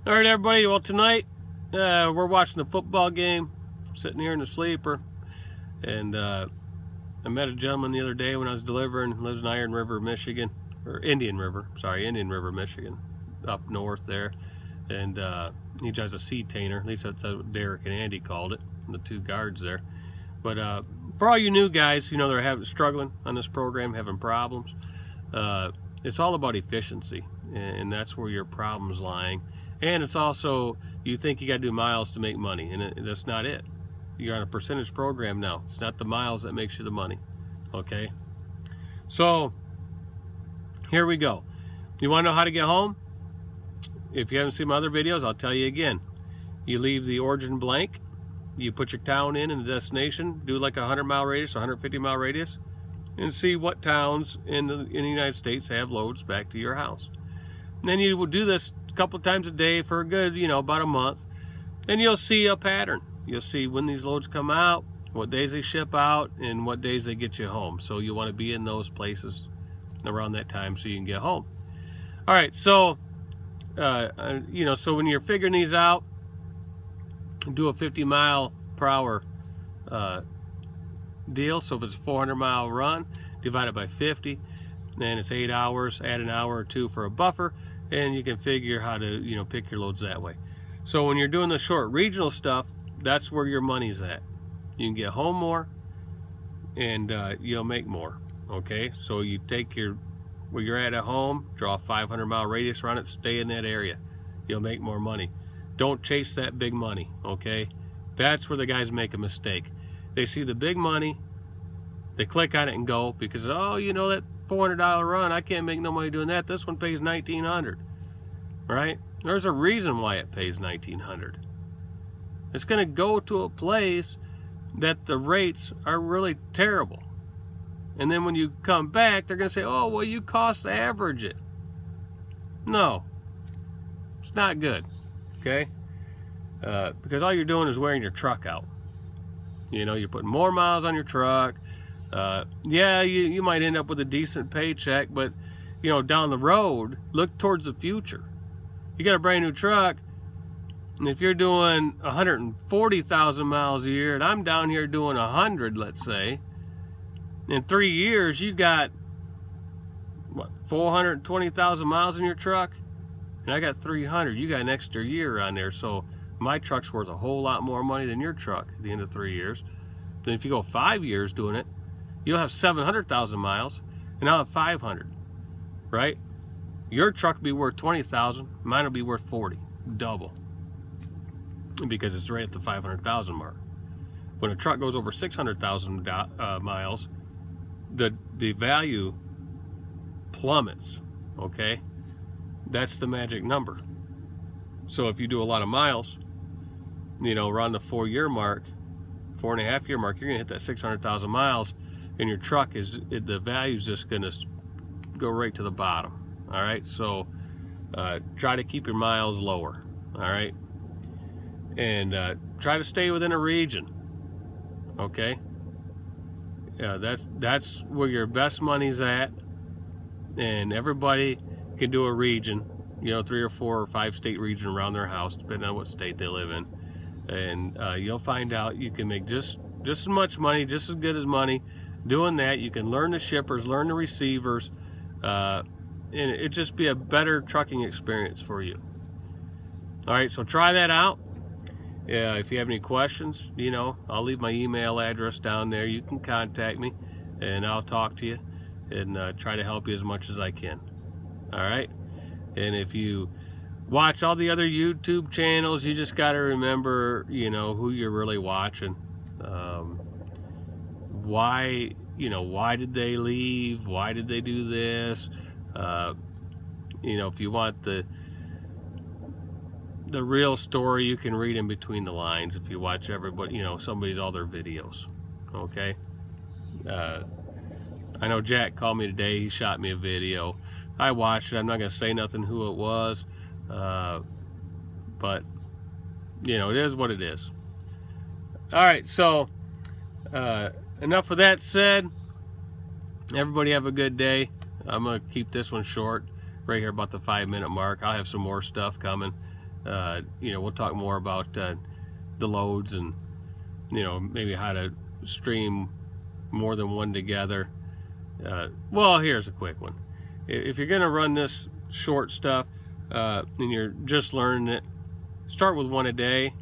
All right, everybody. Well, tonight we're watching the football game, sitting here in the sleeper, and I met a gentleman the other day when I was delivering. He lives in Iron River, Michigan, or Indian River, Michigan, up north there, and he drives a sea tainer. At least that's what Derek and Andy called it, the two guards there. But for all you new guys, they're struggling on this program, having problems. It's all about efficiency, and that's where your problem's lying. And it's also, you think you got to do miles to make money, and that's not it. You're on a percentage program now. It's not the miles that makes you the money, okay? So, here we go. You want to know how to get home? If you haven't seen my other videos, I'll tell you again. You leave the origin blank. You put your town in and the destination. Do like a 100-mile radius, 150-mile radius, and see what towns in the United States have loads back to your house. And then you will do this a couple times a day for a good, about a month. And you'll see a pattern. You'll see when these loads come out, what days they ship out, and what days they get you home. So you want to be in those places around that time so you can get home. All right, so, so when you're figuring these out, do a 50-mile-per-hour deal. So if it's a 400-mile run, divide it by 50, then it's 8 hours. Add an hour or two for a buffer, and you can figure how to pick your loads that way. So when you're doing the short regional stuff, that's where your money's at. You can get home more, and you'll make more. Okay, so you take where you're at home, draw a 500-mile radius around it, stay in that area. You'll make more money. Don't chase that big money, okay? That's where the guys make a mistake. They see the big money, they click on it and go because, oh, that $400 run, I can't make no money doing that. This one pays $1,900, right? There's a reason why it pays $1,900. It's going to go to a place that the rates are really terrible. And then when you come back, they're going to say, oh, well, you cost average it. No, it's not good. Okay, because all you're doing is wearing your truck out. You're putting more miles on your truck. Yeah, you might end up with a decent paycheck, but down the road, look towards the future. You got a brand new truck, and if you're doing 140,000 miles a year, and I'm down here doing 100, let's say, in 3 years you got what, 420,000 miles in your truck? And I got 300. You got an extra year on there, so my truck's worth a whole lot more money than your truck at the end of 3 years. Then if you go 5 years doing it, you'll have 700,000 miles, and I'll have 500, right? Your truck will be worth 20,000, mine will be worth 40, double, because it's right at the 500,000 mark. When a truck goes over 600,000 miles, the value plummets, okay? That's the magic number. So if you do a lot of miles, around the 4-year mark, 4.5-year mark, you're gonna hit that 600,000 miles, and your truck the value's just gonna go right to the bottom. All right, so try to keep your miles lower. All right, and try to stay within a region. Okay, that's where your best money's at, and everybody can do a region, 3 or 4 or 5 state region around their house, depending on what state they live in, and you'll find out you can make just as much money, just as good as money doing that. You can learn the shippers, learn the receivers, and it just be a better trucking experience for you. All right, so try that out. If you have any questions, I'll leave my email address down there. You can contact me, and I'll talk to you and try to help you as much as I can. All right, and if you watch all the other YouTube channels, you just got to remember, who you're really watching. Why did they leave? Why did they do this? If you want the real story, you can read in between the lines if you watch everybody, all their videos. Okay. I know Jack called me today. He shot me a video. I watched it. I'm not going to say nothing who it was, but it is what it is. All right, so enough of that said. Everybody have a good day. I'm going to keep this one short, right here about the 5-minute mark. I'll have some more stuff coming, You know, we'll talk more about the loads and, you know, maybe how to stream more than one together. Well, here's a quick one. If you're going to run this short stuff and you're just learning it, start with one a day.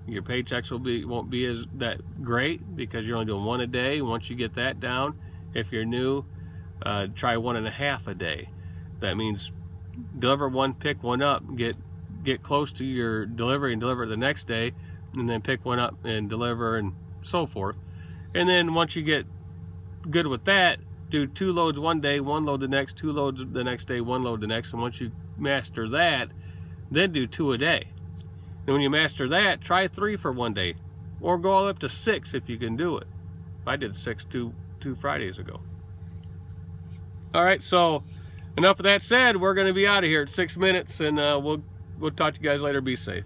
Your paychecks won't be as that great because you're only doing one a day. Once you get that down, if you're new, try 1.5 a day. That means deliver one, pick one up, get close to your delivery and deliver it the next day, and then pick one up and deliver and so forth. And then once you get good with that, do 2 loads one day, 1 load the next, 2 loads the next day, 1 load the next. And once you master that, then do 2 a day. And when you master that, try 3 for one day, or go all up to 6 if you can do it. I did 6 two Fridays ago. All right, so enough of that said. We're going to be out of here at 6 minutes, and we'll talk to you guys later. Be safe.